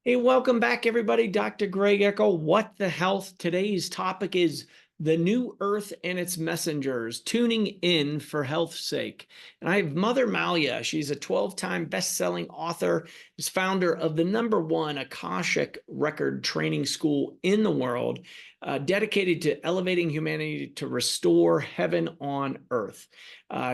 Hey, welcome back, everybody. Dr. Greg Eckel. What the Health? Today's topic is the new earth and its messengers, tuning in for health's sake. And I have Mother Malia. She's a 12-time best-selling author, is founder of the #1 Akashic Record Training School in the world, dedicated to elevating humanity to restore heaven on earth.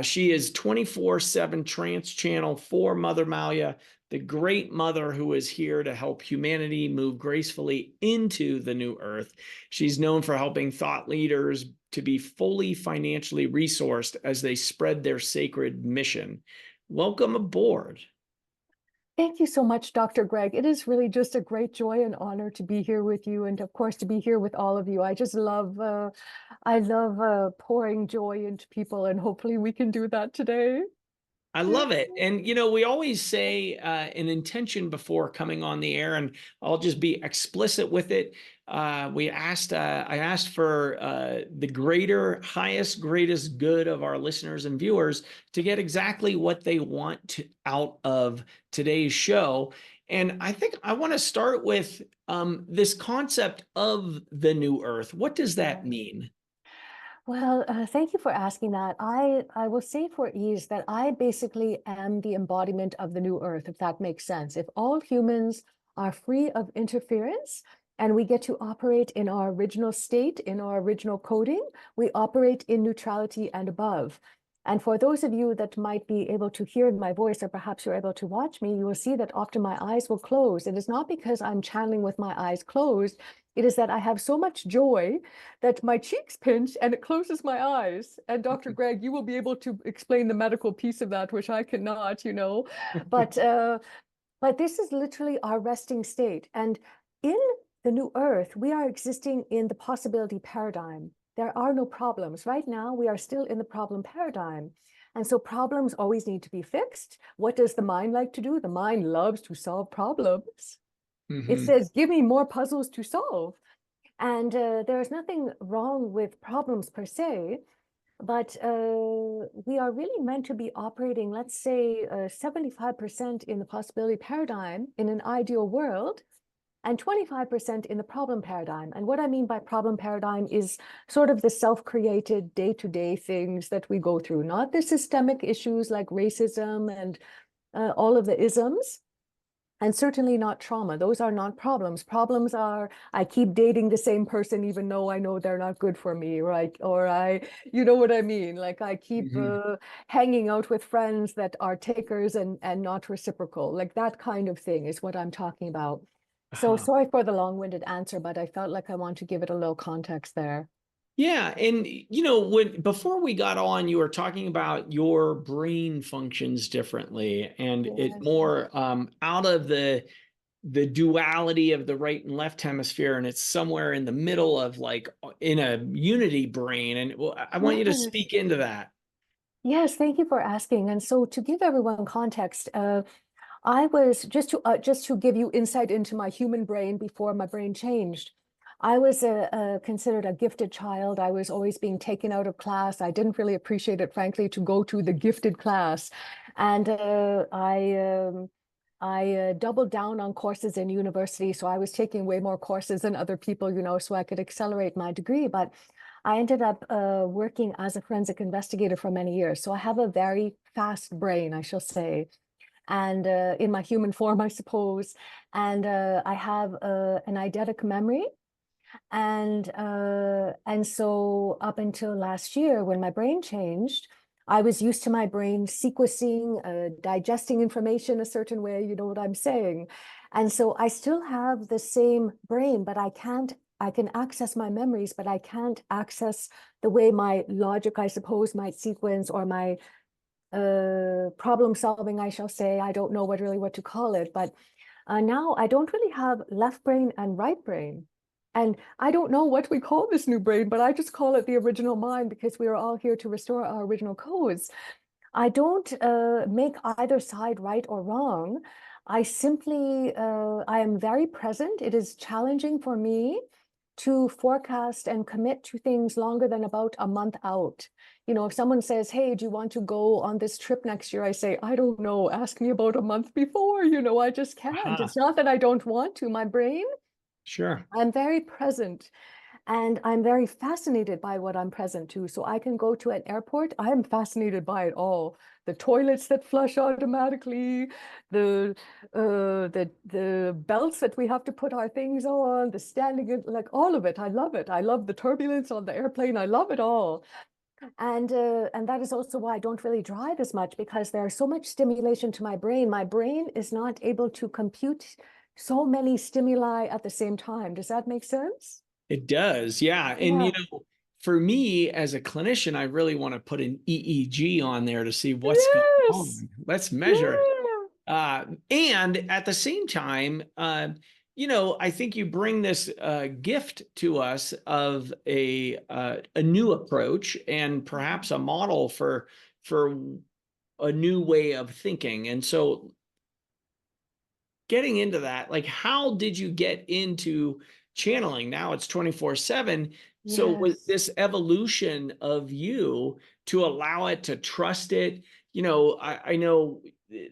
She is 24/7 trance channel for Mother Malia, the great mother who is here to help humanity move gracefully into the new earth. She's known for helping thought leaders to be fully financially resourced as they spread their sacred mission. Welcome aboard. Thank you so much, Dr. Greg. It is really just a great joy and honor to be here with you, and of course to be here with all of you. I just love, pouring joy into people, and hopefully we can do that today. I love it. And, we always say an intention before coming on the air, and I'll just be explicit with it. I asked for the greater, highest, greatest good of our listeners and viewers to get exactly what they want out of today's show. And I think I want to start with this concept of the new earth. What does that mean? Well, thank you for asking that. I will say for ease that I basically am the embodiment of the new earth, if that makes sense. If all humans are free of interference and we get to operate in our original state, in our original coding, we operate in neutrality and above. And for those of you that might be able to hear my voice, or perhaps you're able to watch me, you will see that often my eyes will close. It is not because I'm channeling with my eyes closed. It is that I have so much joy that my cheeks pinch and it closes my eyes. And Dr. Greg, you will be able to explain the medical piece of that, which I cannot, But this is literally our resting state. And in the new earth, we are existing in the possibility paradigm. There are no problems. Right now, we are still in the problem paradigm. And so problems always need to be fixed. What does the mind like to do? The mind loves to solve problems. It says, give me more puzzles to solve. And there's nothing wrong with problems per se, but we are really meant to be operating, let's say, 75% in the possibility paradigm in an ideal world, and 25% in the problem paradigm. And what I mean by problem paradigm is sort of the self-created day-to-day things that we go through, not the systemic issues like racism and all of the isms, and certainly not trauma. Those are not problems. Problems are, I keep dating the same person even though I know they're not good for me, right? Or you know what I mean? Like I keep hanging out with friends that are takers and not reciprocal. Like that kind of thing is what I'm talking about. So sorry for the long-winded answer, but I felt like I want to give it a little context there. Yeah, and before we got on, you were talking about your brain functions differently, and it's more out of the duality of the right and left hemisphere, and it's somewhere in the middle of like in a unity brain. And I want you to speak into that. Yes, thank you for asking. And so to give everyone context, I was just to give you insight into my human brain before my brain changed. I was considered a gifted child. I was always being taken out of class. I didn't really appreciate it, frankly, to go to the gifted class. And I doubled down on courses in university. So I was taking way more courses than other people, so I could accelerate my degree. But I ended up working as a forensic investigator for many years. So I have a very fast brain, I shall say, and in my human form, I suppose. And I have an eidetic memory. And so up until last year, when my brain changed, I was used to my brain sequencing, digesting information a certain way, you know what I'm saying? And so I still have the same brain, but I can access my memories, but I can't access the way my logic, I suppose, might sequence, or my problem solving, I shall say. I don't know what to call it, but now I don't really have left brain and right brain. And I don't know what we call this new brain, but I just call it the original mind because we are all here to restore our original codes. I don't make either side right or wrong. I simply, I am very present. It is challenging for me to forecast and commit to things longer than about a month out. You know, if someone says, hey, do you want to go on this trip next year? I say, I don't know. Ask me about a month before. You know, I just can't. Aha, It's not that I don't want to. My brain, sure. I'm very present. And I'm very fascinated by what I'm present to. So I can go to an airport. I am fascinated by it all. The toilets that flush automatically, the belts that we have to put our things on, the standing, like all of it. I love it. I love the turbulence on the airplane. I love it all. And that is also why I don't really drive as much, because there's so much stimulation to my brain. My brain is not able to compute so many stimuli at the same time. Does that make sense? It does, yeah. And Yeah. for me as a clinician, I really want to put an EEG on there to see what's going Yes. on. Let's measure it. Yeah. And at the same time, I think you bring this gift to us of a new approach and perhaps a model for a new way of thinking. And so, getting into that, like, how did you get into channeling? Now it's 24/7. So was Yes. this evolution of you to allow it, to trust it? I know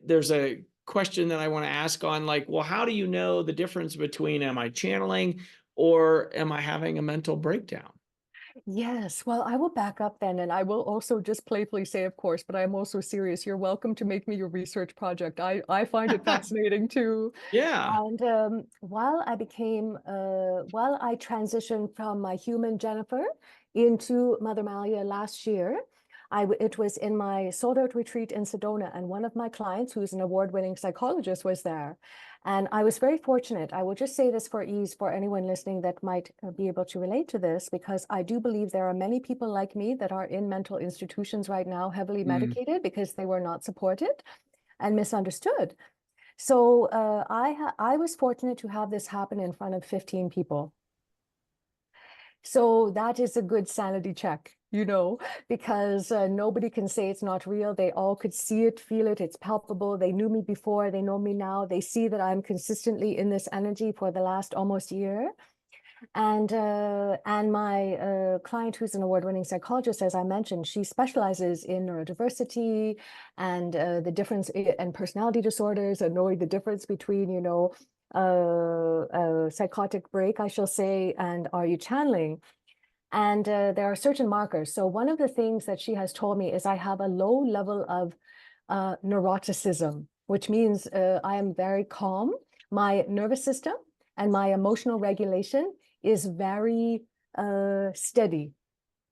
there's a question that I want to ask on, like, well, how do you know the difference between, am I channeling or am I having a mental breakdown? Yes. Well, I will back up then, and I will also just playfully say, of course, but I'm also serious. You're welcome to make me your research project. I find it fascinating too. Yeah. And while I transitioned from my human Jennifer into Mother Malia last year, it was in my sold out retreat in Sedona, and one of my clients, who's an award-winning psychologist, was there. And I was very fortunate. I will just say this for ease for anyone listening that might be able to relate to this, because I do believe there are many people like me that are in mental institutions right now, heavily Mm. medicated because they were not supported and misunderstood. So I was fortunate to have this happen in front of 15 people. So that is a good sanity check, because nobody can say it's not real. They all could see it, feel it. It's palpable. They knew me before. They know me now. They see that I'm consistently in this energy for the last almost year. And my client, who's an award-winning psychologist, as I mentioned, she specializes in neurodiversity and the difference and personality disorders, and knowing the difference between, psychotic break, I shall say, and are you channeling? And there are certain markers. So one of the things that she has told me is I have a low level of neuroticism, which means I am very calm. My nervous system and my emotional regulation is very steady.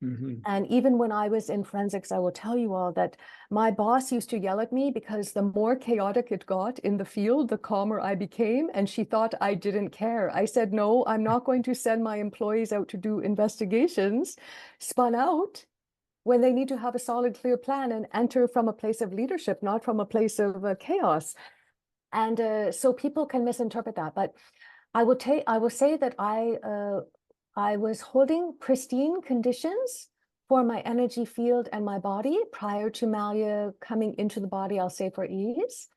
Mhm. And even when I was in forensics, I will tell you all that my boss used to yell at me because the more chaotic it got in the field, the calmer I became. And she thought I didn't care. I said, no, I'm not going to send my employees out to do investigations spun out when they need to have a solid, clear plan and enter from a place of leadership, not from a place of chaos. And so people can misinterpret that. But I will say that I was holding pristine conditions for my energy field and my body prior to Malia coming into the body, I'll say for ease.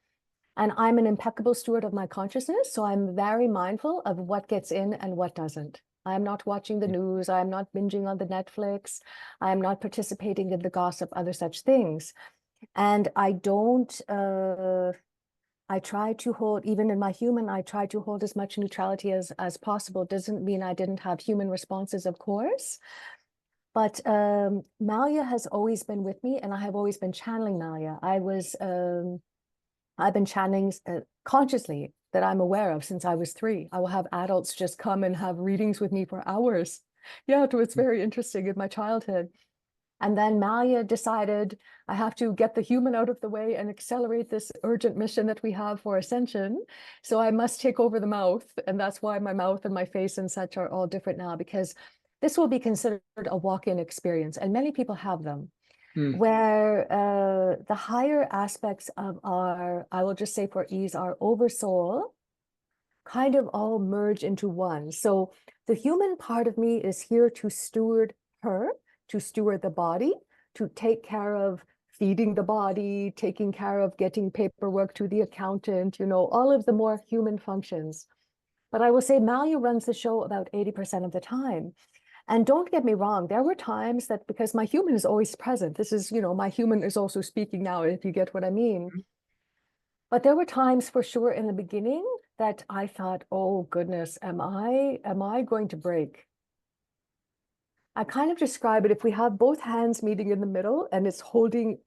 And I'm an impeccable steward of my consciousness, so I'm very mindful of what gets in and what doesn't. I'm not watching the news. I'm not binging on the Netflix. I'm not participating in the gossip, other such things. And I don't I try to hold, even in my human, I try to hold as much neutrality as possible. Doesn't mean I didn't have human responses, of course. But Malia has always been with me, and I have always been channeling Malia. I've been channeling consciously that I'm aware of since I was 3. I will have adults just come and have readings with me for hours. Yeah, it was very interesting in my childhood. And then Malia decided I have to get the human out of the way and accelerate this urgent mission that we have for ascension. So I must take over the mouth. And that's why my mouth and my face and such are all different now, because this will be considered a walk-in experience. And many people have them, Mm. where the higher aspects of our, I will just say for ease, our oversoul kind of all merge into one. So the human part of me is here to steward her, to steward the body, to take care of feeding the body, taking care of getting paperwork to the accountant, all of the more human functions. But I will say Malia runs the show about 80% of the time. And don't get me wrong, there were times that, because my human is always present, this is, my human is also speaking now, if you get what I mean. But there were times for sure in the beginning that I thought, oh goodness, am I going to break? I kind of describe it, if we have both hands meeting in the middle and it's holding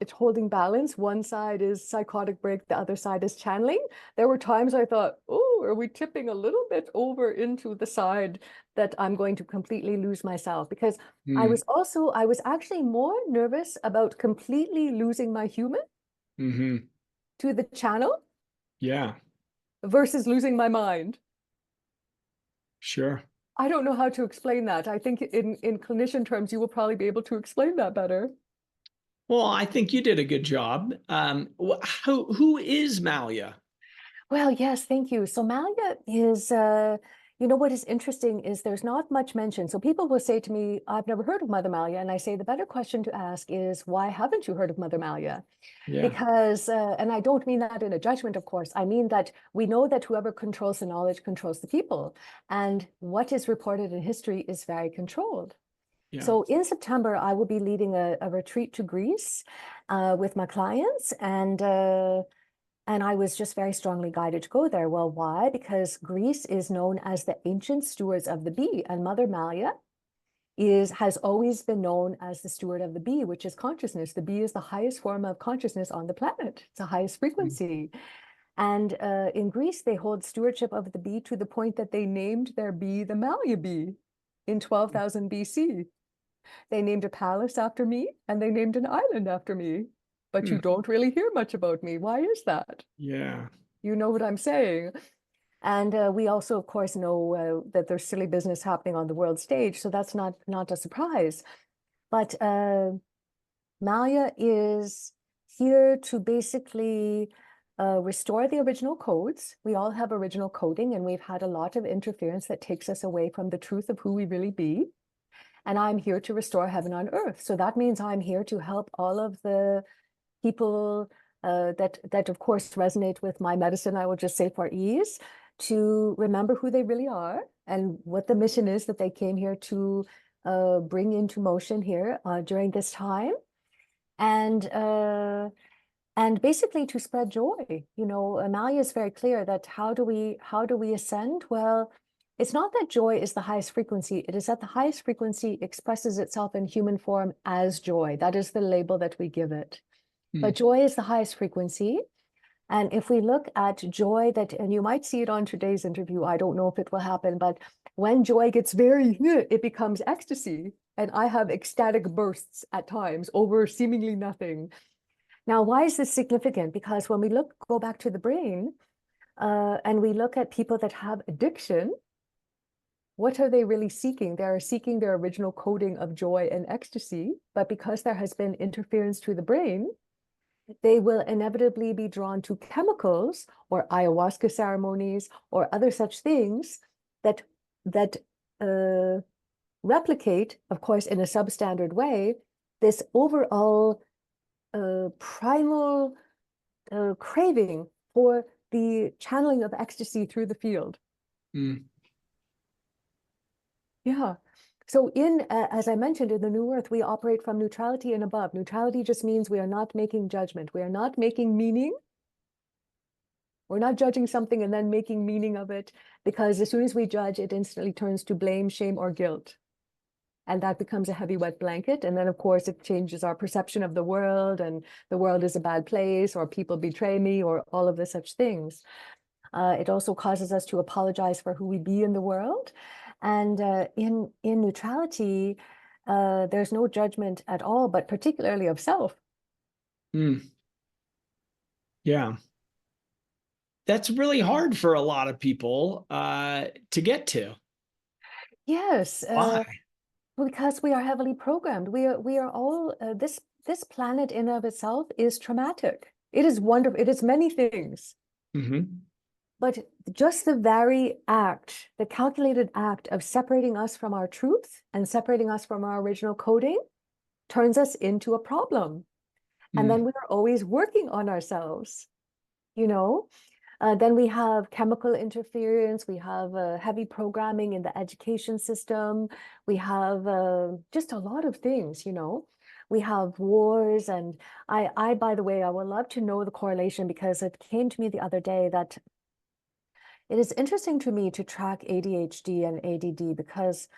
balance, one side is psychotic break, the other side is channeling. There were times I thought, oh, are we tipping a little bit over into the side that I'm going to completely lose myself? Because I Mm. was actually more nervous about completely losing my human Mm-hmm. to the channel Yeah, versus losing my mind. sure. I don't know how to explain that. I think in clinician terms, you will probably be able to explain that better. Well, I think you did a good job. Who is Malia? Well, yes, thank you. So Malia is, what is interesting is there's not much mention. So people will say to me, I've never heard of Mother Malia. And I say the better question to ask is, why haven't you heard of Mother Malia? Yeah. Because, and I don't mean that in a judgment, of course. I mean that we know that whoever controls the knowledge controls the people. And what is reported in history is very controlled. Yeah. So in September, I will be leading a retreat to Greece with my clients, and I was just very strongly guided to go there. Well, why? Because Greece is known as the ancient stewards of the bee, and Mother Malia has always been known as the steward of the bee, which is consciousness. The bee is the highest form of consciousness on the planet. It's the highest frequency. And in Greece, they hold stewardship of the bee to the point that they named their bee the Malia bee in 12,000 BC. They named a palace after me, and they named an island after me. But you Hmm. don't really hear much about me. Why is that? Yeah. You know what I'm saying? And we also, of course, know that there's silly business happening on the world stage, so that's not a surprise. But Malia is here to basically restore the original codes. We all have original coding, and we've had a lot of interference that takes us away from the truth of who we really be. And I'm here to restore heaven on earth. So that means I'm here to help all of the people that of course resonate with my medicine, I will just say for ease, to remember who they really are and what the mission is that they came here to bring into motion here during this time. And basically to spread joy. Amalia is very clear that how do we ascend? Well, it's not that joy is the highest frequency. It is that the highest frequency expresses itself in human form as joy. That is the label that we give it. But joy is the highest frequency. And if we look at joy and you might see it on today's interview, I don't know if it will happen, but when joy gets it becomes ecstasy. And I have ecstatic bursts at times over seemingly nothing. Now, why is this significant? Because when we go back to the brain, and we look at people that have addiction, what are they really seeking? They're seeking their original coding of joy and ecstasy, but because there has been interference to the brain, they will inevitably be drawn to chemicals or ayahuasca ceremonies or other such things that replicate, of course, in a substandard way, this overall primal craving for the channeling of ecstasy through the field. Yeah. So as I mentioned, in the New Earth, we operate from neutrality and above. Neutrality just means we are not making judgment. We are not making meaning. We're not judging something and then making meaning of it, because as soon as we judge, it instantly turns to blame, shame, or guilt. And that becomes a heavy, wet blanket. And then, of course, it changes our perception of the world, and the world is a bad place, or people betray me, or all of the such things. It also causes us to apologize for who we be in the world. And in neutrality, there's no judgment at all, but particularly of self. Yeah. That's really hard for a lot of people to get to. Yes. Why? Because we are heavily programmed. We are all, this planet in of itself is traumatic. It is wonderful. It is many things. But just the very act, the calculated act of separating us from our truth and separating us from our original coding turns us into a problem. And then we are always working on ourselves, Then we have chemical interference. We have heavy programming in the education system. We have just a lot of things, you know. We have wars. And by the way, I would love to know the correlation, because it came to me the other day that it is interesting to me to track ADHD and ADD, because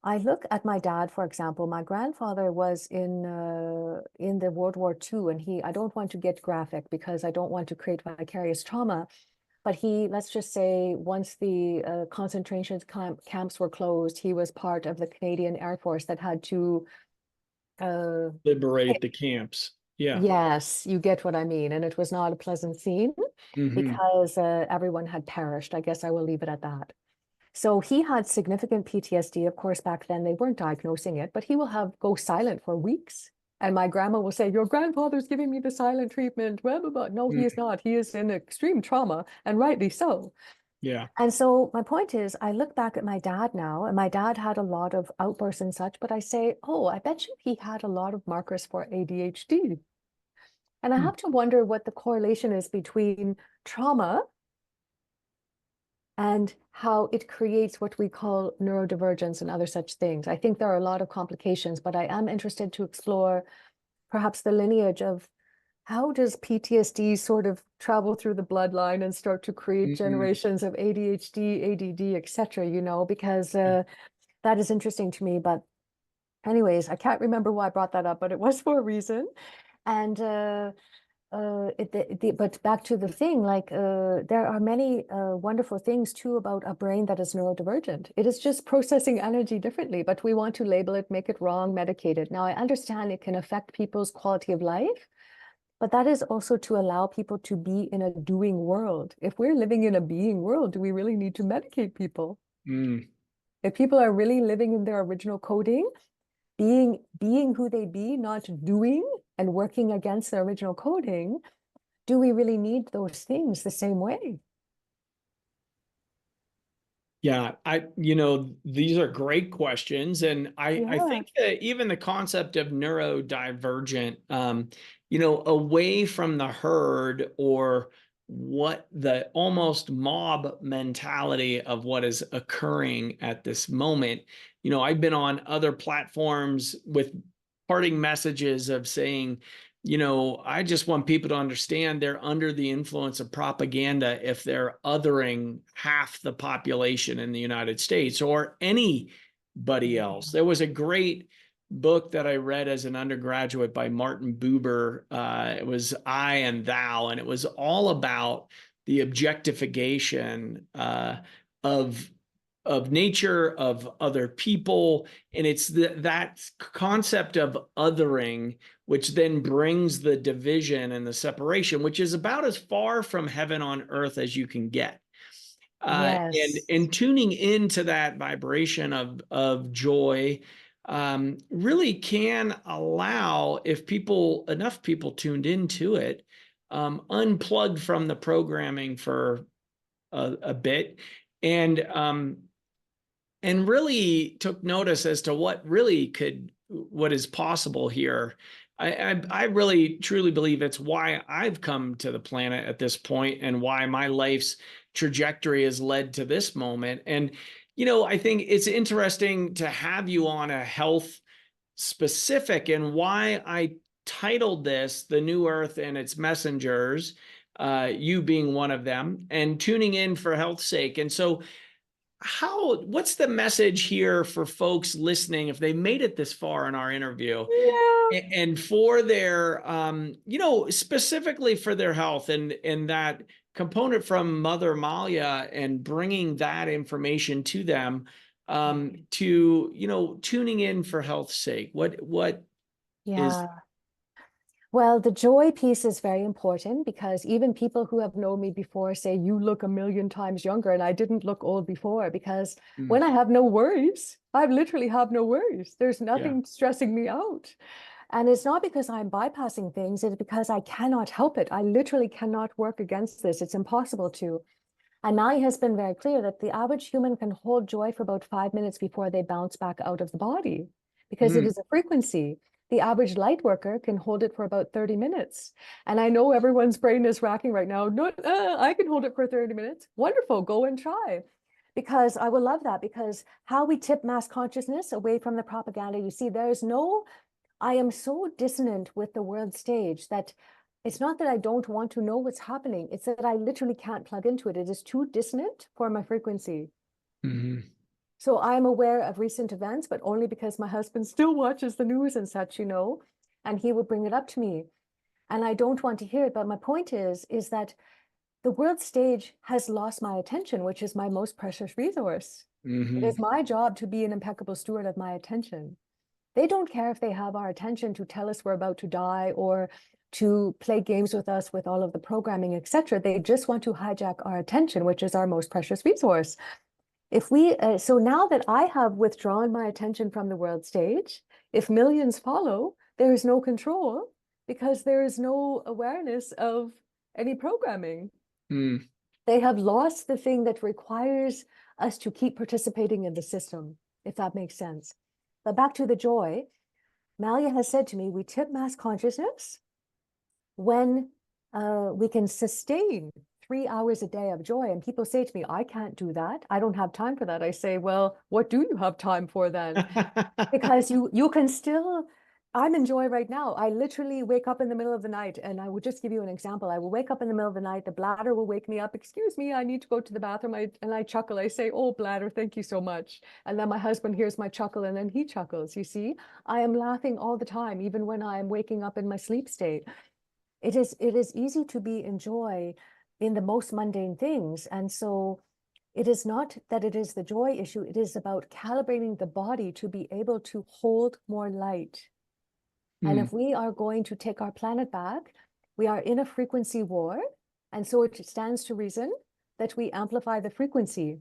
I look at my dad, for example. My grandfather was in the World War II, and I don't want to get graphic because I don't want to create vicarious trauma, but let's just say, once the concentration camps were closed, he was part of the Canadian Air Force that had to Liberate the camps. Yeah. yes, you get what I mean. And it was not a pleasant scene, Hmm. because everyone had perished. I guess I will leave it at that. So he had significant PTSD. Of course, back then they weren't diagnosing it, but he will go silent for weeks. And my grandma will say, your grandfather's giving me the silent treatment, blah, blah, blah. No, he is not. He is in extreme trauma, and rightly so. Yeah. And so my point is, I look back at my dad now, and my dad had a lot of outbursts and such, but I say, oh, I bet you he had a lot of markers for ADHD. And I Mm. have to wonder what the correlation is between trauma and how it creates what we call neurodivergence and other such things. I think there are a lot of complications, but I am interested to explore perhaps the lineage of how does PTSD sort of travel through the bloodline and start to create Mm-mm. generations of ADHD, ADD, etc., you know, because that is interesting to me. But anyways, I can't remember why I brought that up, but it was for a reason. And but back to the thing, like there are many wonderful things too about a brain that is neurodivergent. It is just processing energy differently, but we want to label it, make it wrong, medicate it. Now, I understand it can affect people's quality of life, but that is also to allow people to be in a doing world. If we're living in a being world, do we really need to medicate people? Mm. If people are really living in their original coding, being who they be, not doing and working against their original coding, do we really need those things the same way? Yeah, these are great questions. And I Yeah. think that even the concept of neurodivergent, away from the herd, or what the almost mob mentality of what is occurring at this moment. I've been on other platforms with parting messages of saying, I just want people to understand they're under the influence of propaganda if they're othering half the population in the United States or anybody else. There was a great book that I read as an undergraduate by Martin Buber. It was I and Thou, and it was all about the objectification of nature, of other people. And it's that concept of othering, which then brings the division and the separation, which is about as far from heaven on earth as you can get. And Yes. tuning into that vibration of joy really can allow, if enough people tuned into it, unplugged from the programming for a bit, and really took notice as to what is possible here. I really truly believe it's why I've come to the planet at this point, and why my life's trajectory has led to this moment. And I think it's interesting to have you on a health specific, and why I titled this "The New Earth and Its Messengers," you being one of them, and tuning in for health's sake. And so, what's the message here for folks listening if they made it this far in our interview, Yeah. and for their specifically for their health, and that component from Mother Malia, and bringing that information to them, to tuning in for health's sake? What is? Yeah. Well, the joy piece is very important, because even people who have known me before say, you look a million times younger, and I didn't look old before, because Mm. when I have no worries, I literally have no worries. There's Yeah. nothing stressing me out. And it's not because I'm bypassing things, it's because I cannot help it. I literally cannot work against this. It's impossible to. And Mali has been very clear that the average human can hold joy for about 5 minutes before they bounce back out of the body, because it Mm. is a frequency. The average light worker can hold it for about 30 minutes. And I know everyone's brain is racking right now. No, I can hold it for 30 minutes. Wonderful, go and try. Because I would love that, because how we tip mass consciousness away from the propaganda, you see, I am so dissonant with the world stage that it's not that I don't want to know what's happening. It's that I literally can't plug into it. It is too dissonant for my frequency. Mm-hmm. So I'm aware of recent events, but only because my husband still watches the news and such, and he will bring it up to me. And I don't want to hear it. But my point is that the world stage has lost my attention, which is my most precious resource. It is my job to be an impeccable steward of my attention. They don't care if they have our attention to tell us we're about to die or to play games with us with all of the programming, etc. They just want to hijack our attention, which is our most precious resource. So now that I have withdrawn my attention from the world stage, if millions follow, there is no control because there is no awareness of any programming. Mm. They have lost the thing that requires us to keep participating in the system, if that makes sense. But back to the joy, Malia has said to me, we tip mass consciousness when we can sustain 3 hours a day of joy. And people say to me, I can't do that. I don't have time for that. I say, well, what do you have time for then? Because you can still, I'm in joy right now. I literally wake up in the middle of the night, and I will just give you an example. I will wake up in the middle of the night. The bladder will wake me up. Excuse me, I need to go to the bathroom. And I chuckle. I say, oh, bladder, thank you so much. And then my husband hears my chuckle, and then he chuckles. You see, I am laughing all the time, even when I am waking up in my sleep state. It is easy to be in joy in the most mundane things. And so it is not that it is the joy issue. It is about calibrating the body to be able to hold more light. And if we are going to take our planet back, we are in a frequency war. And so it stands to reason that we amplify the frequency.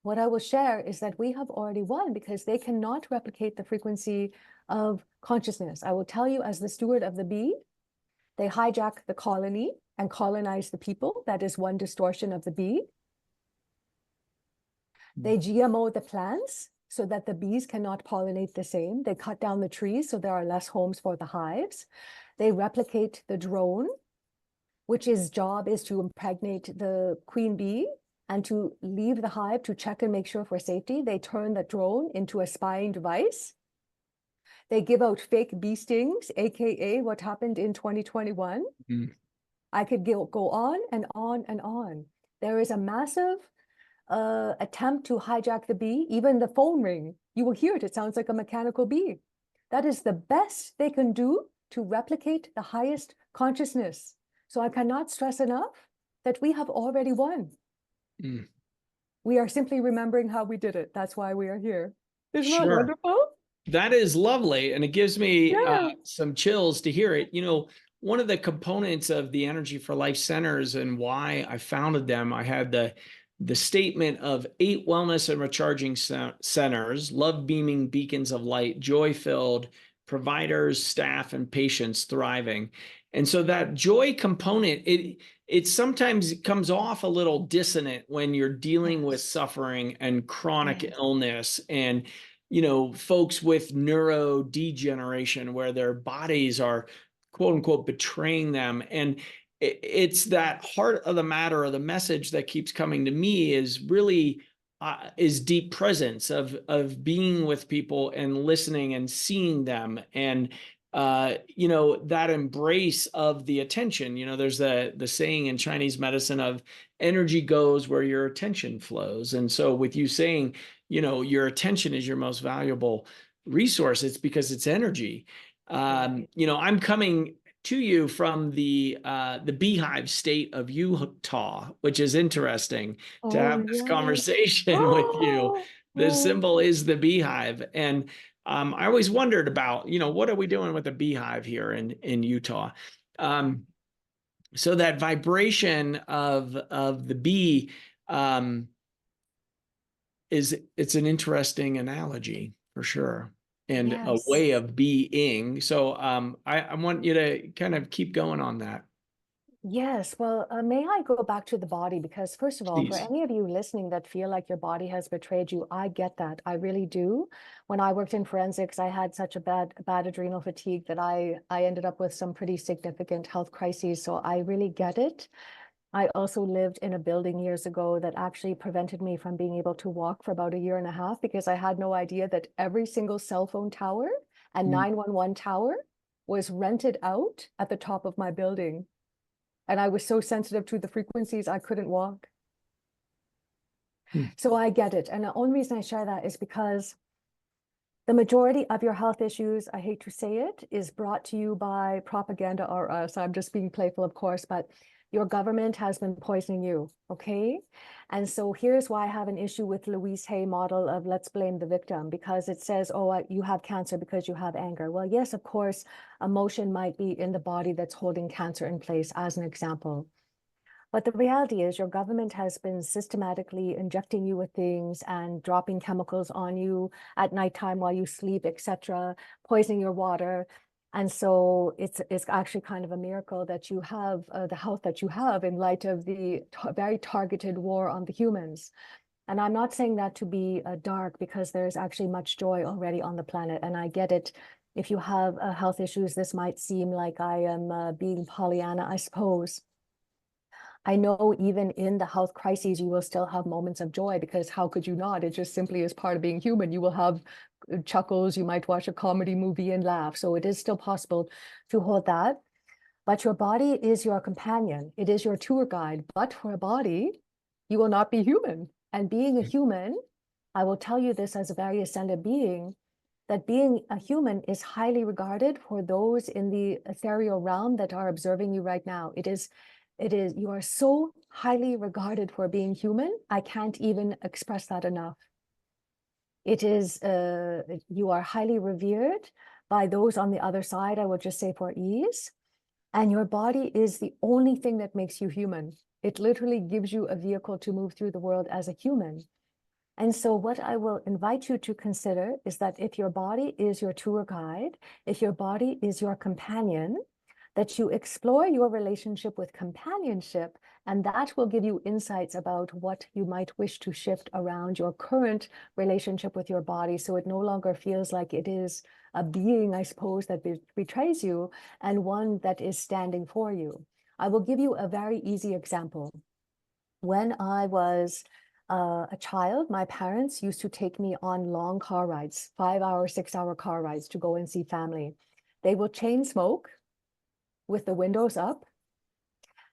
What I will share is that we have already won because they cannot replicate the frequency of consciousness. I will tell you, as the steward of the bee, they hijack the colony and colonize the people. That is one distortion of the bee. They GMO the plants so that the bees cannot pollinate the same. They cut down the trees so there are less homes for the hives. They replicate the drone, which its job is to impregnate the queen bee and to leave the hive to check and make sure for safety. They turn the drone into a spying device. They give out fake bee stings, AKA what happened in 2021. I could go on and on and on. There is a massive attempt to hijack the bee, even the phone ring. You will hear it. It sounds like a mechanical bee. That is the best they can do to replicate the highest consciousness. So I cannot stress enough that we have already won. We are simply remembering how we did it. That's why we are here. Isn't that wonderful? That is lovely. And it gives me some chills to hear it. One of the components of the Energy for Life centers and why I founded them, I had the statement of 8 wellness and recharging centers, love beaming beacons of light, joy-filled, providers, staff, and patients thriving. And so that joy component, it sometimes comes off a little dissonant when you're dealing with suffering and chronic illness and folks with neurodegeneration where their bodies are quote unquote betraying them. And it's that heart of the matter, or the message that keeps coming to me is really is deep presence of being with people and listening and seeing them. And that embrace of the attention. There's the saying in Chinese medicine of energy goes where your attention flows. And so with you saying, your attention is your most valuable resource, it's because it's energy. I'm coming to you from the beehive state of Utah, which is interesting to have this conversation with you. The symbol is the beehive. And I always wondered about, what are we doing with the beehive here in Utah? So that vibration of the bee, it's an interesting analogy for sure, and a way of being. So I want you to kind of keep going on that. Yes, well, may I go back to the body? Because first of all, for Please. any of you listening that feel like your body has betrayed you, I get that. I really do. When I worked in forensics, I had such a bad adrenal fatigue that I ended up with some pretty significant health crises. So I really get it. I also lived in a building years ago that actually prevented me from being able to walk for about a year and a half because I had no idea that every single cell phone tower and Mm. 911 tower was rented out at the top of my building. And I was so sensitive to the frequencies, I couldn't walk. Mm. So I get it. And the only reason I share that is because the majority of your health issues, I hate to say it, is brought to you by propaganda or us. I'm just being playful, of course, but your government has been poisoning you, okay? And so here's why I have an issue with Louise Hay model of let's blame the victim, because it says, oh, you have cancer because you have anger. Well, yes, of course, emotion might be in the body that's holding cancer in place, as an example. But the reality is your government has been systematically injecting you with things and dropping chemicals on you at nighttime while you sleep, etc., poisoning your water. And so it's actually kind of a miracle that you have the health that you have in light of the very targeted war on the humans. And I'm not saying that to be dark, because there's actually much joy already on the planet. And I get it. If you have health issues, this might seem like I am being Pollyanna, I suppose. I know even in the health crises, you will still have moments of joy, because how could you not? It just simply is part of being human. You will have chuckles, you might watch a comedy movie and laugh. So it is still possible to hold that. But your body is your companion. It is your tour guide. But for a body, you will not be human. And being a human, I will tell you this as a very ascended being, that being a human is highly regarded for those in the ethereal realm that are observing you right now. You are so highly regarded for being human. I can't even express that enough. It is, you are highly revered by those on the other side, I would just say for ease. And your body is the only thing that makes you human. It literally gives you a vehicle to move through the world as a human. And so what I will invite you to consider is that if your body is your tour guide, if your body is your companion, that you explore your relationship with companionship, and that will give you insights about what you might wish to shift around your current relationship with your body, so it no longer feels like it is a being, I suppose, that betrays you, and one that is standing for you. I will give you a very easy example. When I was a child, my parents used to take me on long car rides, 5-hour, 6-hour car rides to go and see family. They will chain smoke with the windows up,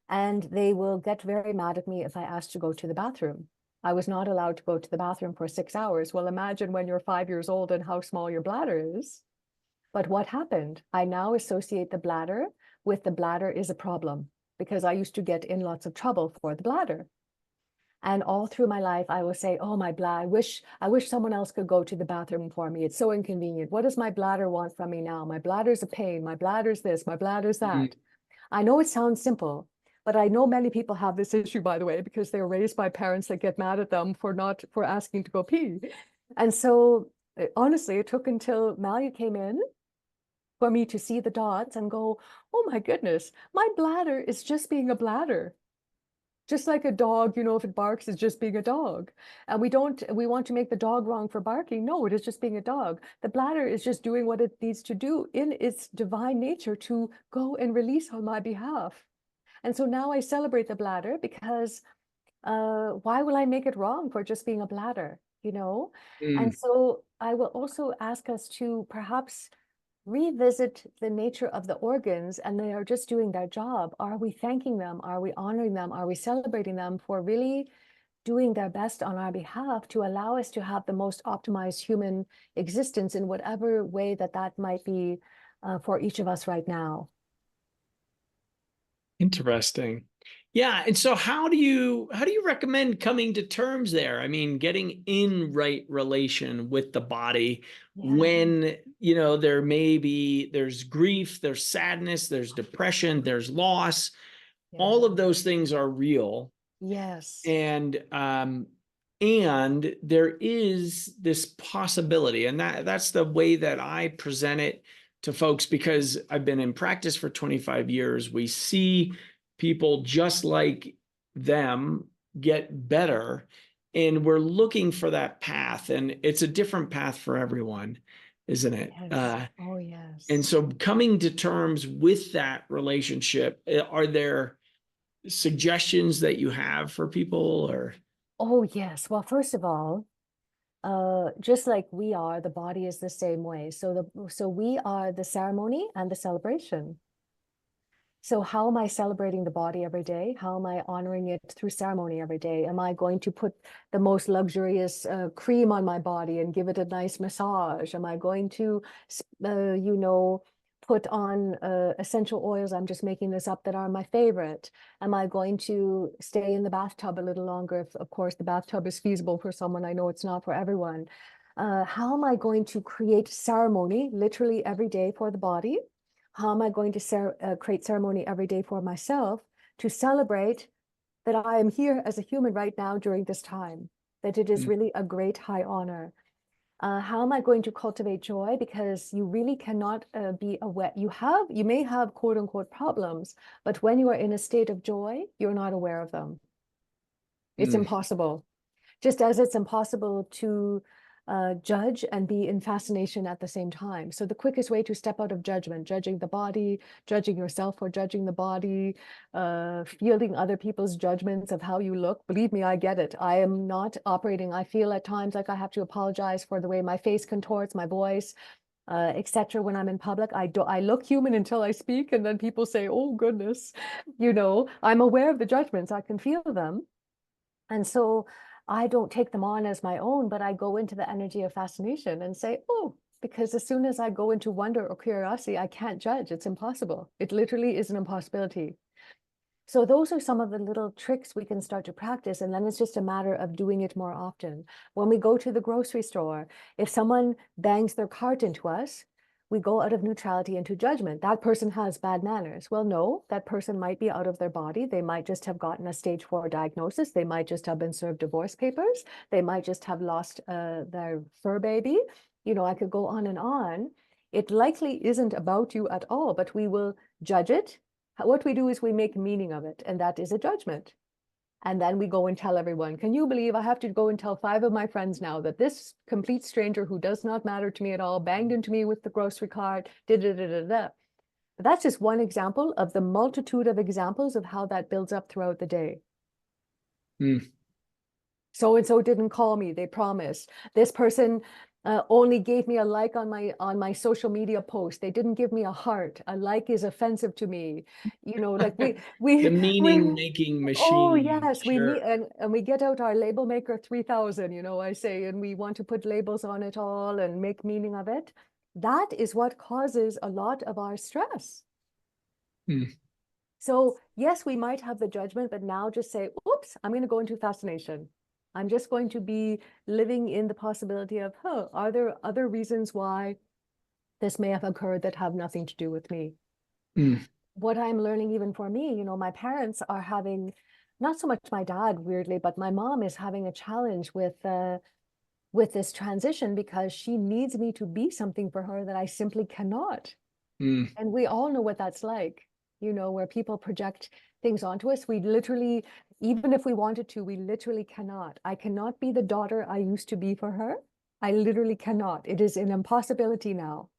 and they will get very mad at me if I ask to go to the bathroom. I was not allowed to go to the bathroom for 6 hours. Well, imagine when you're 5 years old and how small your bladder is. But what happened? I now associate the bladder with the bladder is a problem, because I used to get in lots of trouble for the bladder. And all through my life, I will say, oh, my bladder, I wish someone else could go to the bathroom for me. It's so inconvenient. What does my bladder want from me now? My bladder's a pain. My bladder's this, my bladder's that. I know it sounds simple, but I know many people have this issue, by the way, because they're raised by parents that get mad at them for asking to go pee. And so honestly, it took until Malia came in for me to see the dots and go, oh my goodness, my bladder is just being a bladder. Just like a dog, if it barks, it's just being a dog. And we want to make the dog wrong for barking. No, it is just being a dog. The bladder is just doing what it needs to do in its divine nature to go and release on my behalf. And so now I celebrate the bladder, because why will I make it wrong for just being a bladder, And Mm. so I will also ask us to perhaps revisit the nature of the organs, and they are just doing their job. Are we thanking them? Are we honoring them? Are we celebrating them for really doing their best on our behalf to allow us to have the most optimized human existence in whatever way that might be for each of us right now? Interesting. Yeah. And so how do you recommend coming to terms there? I mean, getting in right relation with the body Yeah, when, there's grief, there's sadness, there's depression, there's loss. yeah. All of those things are real. Yes. And there is this possibility, and that's the way that I present it to folks, because I've been in practice for 25 years. We see people just like them get better. And we're looking for that path, and it's a different path for everyone, isn't it? Yes. Oh, yes. And so coming to terms with that relationship, are there suggestions that you have for people, or? Oh, yes. Well, first of all, just like we are, the body is the same way. So we are the ceremony and the celebration. So how am I celebrating the body every day? How am I honoring it through ceremony every day? Am I going to put the most luxurious cream on my body and give it a nice massage? Am I going to, put on essential oils? I'm just making this up, that are my favorite. Am I going to stay in the bathtub a little longer? If, of course, the bathtub is feasible for someone. I know it's not for everyone. How am I going to create ceremony literally every day for the body? How am I going to create ceremony every day for myself to celebrate that I am here as a human right now during this time, that it is really a great high honor? How am I going to cultivate joy? Because you really cannot be aware. You may have quote unquote problems, but when you are in a state of joy, you're not aware of them. It's impossible. Just as it's impossible to judge and be in fascination at the same time. So the quickest way to step out of judgment, judging the body, judging yourself for judging the body, fielding other people's judgments of how you look. Believe me, I get it. I am not operating. I feel at times like I have to apologize for the way my face contorts, my voice, etc. When I'm in public. I look human until I speak, and then people say, oh goodness, I'm aware of the judgments. I can feel them. And so I don't take them on as my own, but I go into the energy of fascination and say, oh, because as soon as I go into wonder or curiosity, I can't judge. It's impossible. It literally is an impossibility. So those are some of the little tricks we can start to practice. And then it's just a matter of doing it more often. When we go to the grocery store, if someone bangs their cart into us, we go out of neutrality into judgment. That person has bad manners. Well, no, that person might be out of their body. They might just have gotten a stage 4 diagnosis. They might just have been served divorce papers. They might just have lost their fur baby. I could go on and on. It likely isn't about you at all, but we will judge it. What we do is we make meaning of it, and that is a judgment. And then we go and tell everyone, can you believe I have to go and tell 5 of my friends now that this complete stranger who does not matter to me at all banged into me with the grocery cart, da-da-da-da-da. That's just one example of the multitude of examples of how that builds up throughout the day. So-and-so didn't call me, they promised. This person only gave me a like on my social media post. They didn't give me a heart. A like is offensive to me. Like The we meaning-making oh machine. yes, we Sure. meet and we get out our label maker 3000, I say, and we want to put labels on it all and make meaning of it. That is what causes a lot of our stress. So yes, we might have the judgment, but now just say, oops, I'm going to go into fascination. I'm just going to be living in the possibility of, are there other reasons why this may have occurred that have nothing to do with me? What I'm learning, even for me, my parents are having, not so much my dad, weirdly, but my mom is having a challenge with this transition, because she needs me to be something for her that I simply cannot. And we all know what that's like, where people project things onto us. We literally, even if we wanted to, we literally cannot. I cannot be the daughter I used to be for her. I literally cannot. It is an impossibility now,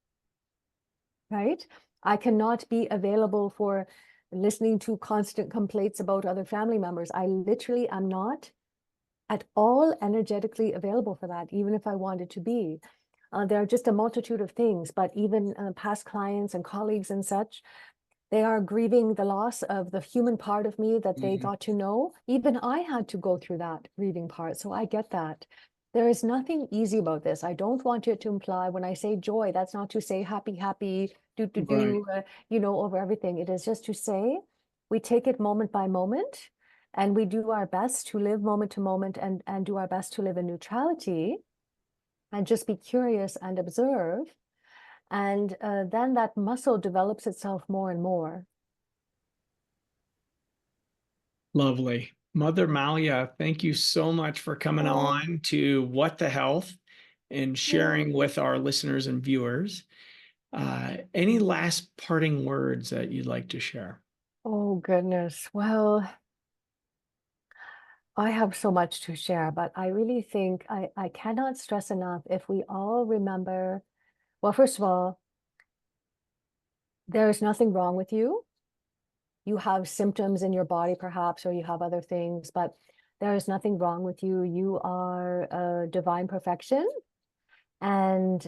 right? I cannot be available for listening to constant complaints about other family members. I literally am not at all energetically available for that, even if I wanted to be. There are just a multitude of things, but even past clients and colleagues and such, they are grieving the loss of the human part of me that they got to know. Even I had to go through that grieving part, so I get that. There is nothing easy about this. I don't want it to imply when I say joy, that's not to say happy, happy, over everything. It is just to say we take it moment by moment, and we do our best to live moment to moment, and do our best to live in neutrality and just be curious and observe. And then that muscle develops itself more and more. Lovely. Mother Malia, thank you so much for coming on to What the Health and sharing with our listeners and viewers. Any last parting words that you'd like to share? Oh, goodness. Well, I have so much to share, but I really think I cannot stress enough if we all remember, well, first of all, there is nothing wrong with you. You have symptoms in your body, perhaps, or you have other things, but there is nothing wrong with you. You are a divine perfection. And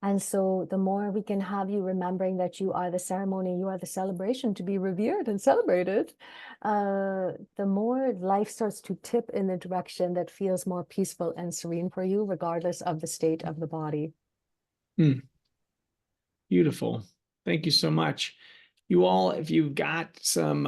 and so the more we can have you remembering that you are the ceremony, you are the celebration to be revered and celebrated, the more life starts to tip in the direction that feels more peaceful and serene for you, regardless of the state of the body. Hmm, beautiful. Thank you so much. You all, if you've got some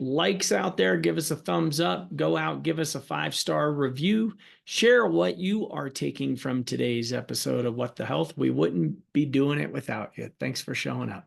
likes out there, give us a thumbs up. Go out, give us a 5-star review. Share what you are taking from today's episode of What the Health. We wouldn't be doing it without you. Thanks for showing up.